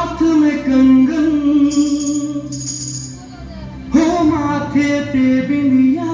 हाथ में कंगन हो माथे पे बिंदिया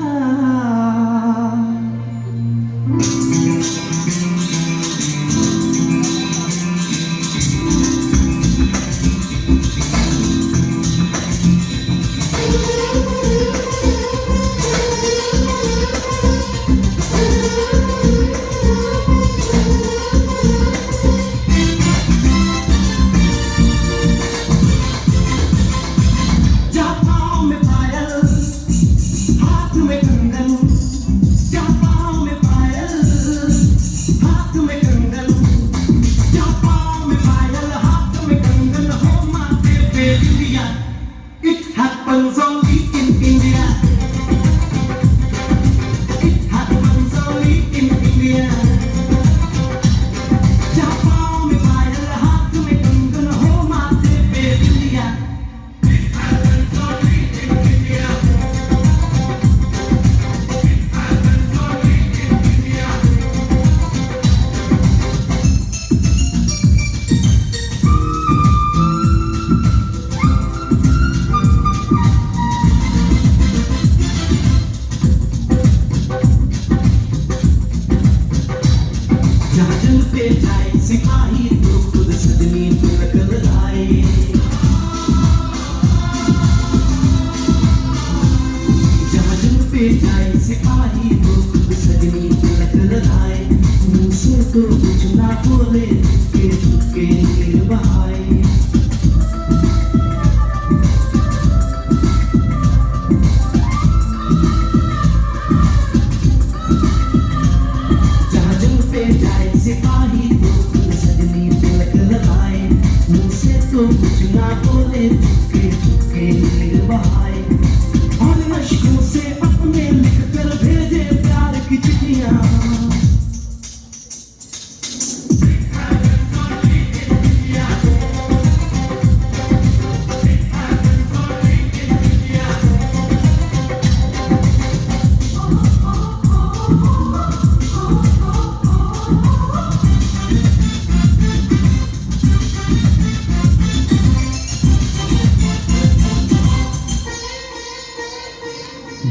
सिपाही तो खुद सजनी तिलक लगाए जहाँ जल पे जाए सिपाही तो खुद सजनी तिलक लगाए मुँह से तो कुछ ना बोले चुपके चुपके नीर बहाए जहाँ जल पे जाए सिपाही तो कुछ ना बोले चुपके चुपके नीर बहाए और मशकों से अपने लिख कर भेजे प्यार की चिट्ठियां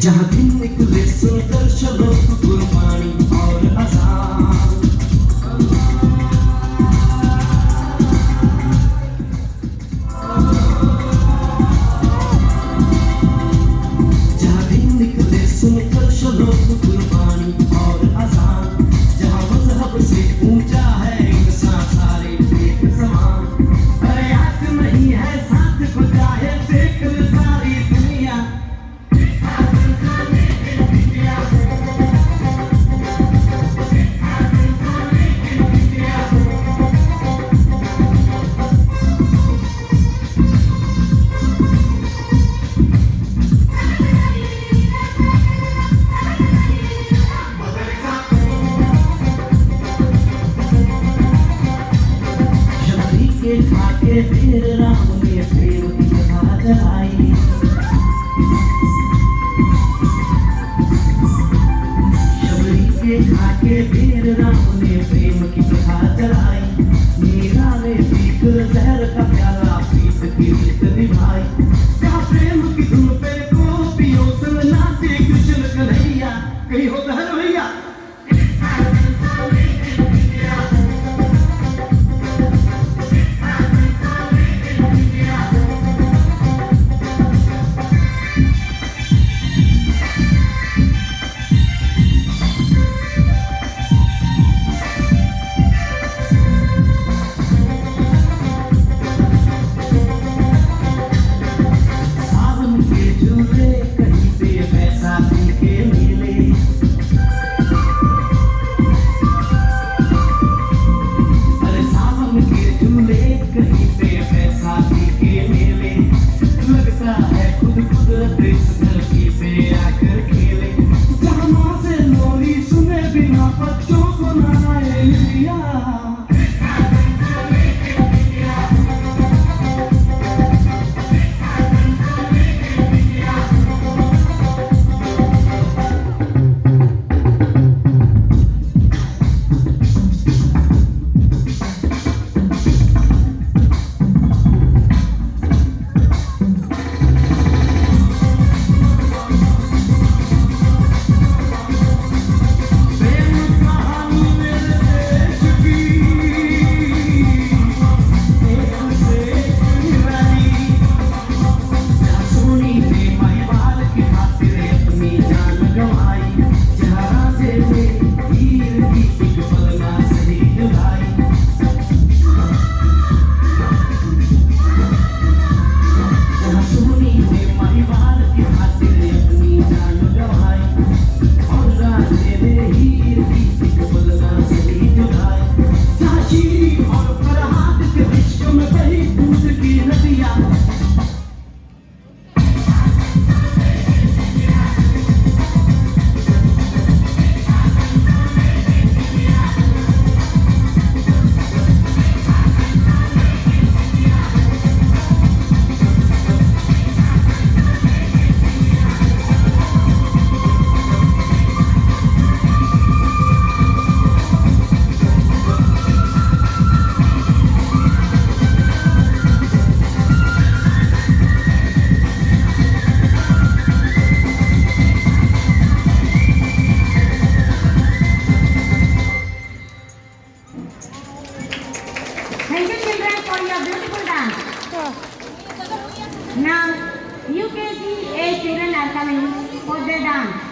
जहाँ दिन निकले सुनकर चलो गुरबानी और अज़ान जहाँ दिन निकले सुनकर चलो गुरबानी और अज़ान जहाँ मज़हब से ऊंचा है इंसान सारे एक समान अरे याद नहीं है साथ खुदा है देख ले सारी दुनिया खाके फिर राम ने प्रेम की कथा चलाई शबरी के खाके फिर राम ने प्रेम की कथा चलाई मीरा ने पीकर जहर का प्याला पीत की रीत निभाई क्या प्रेम की धुन पे गोपियों संग नाचे कृष्ण कन्हैया कहीं होता है भैया Now, UKG A children are coming for the dance.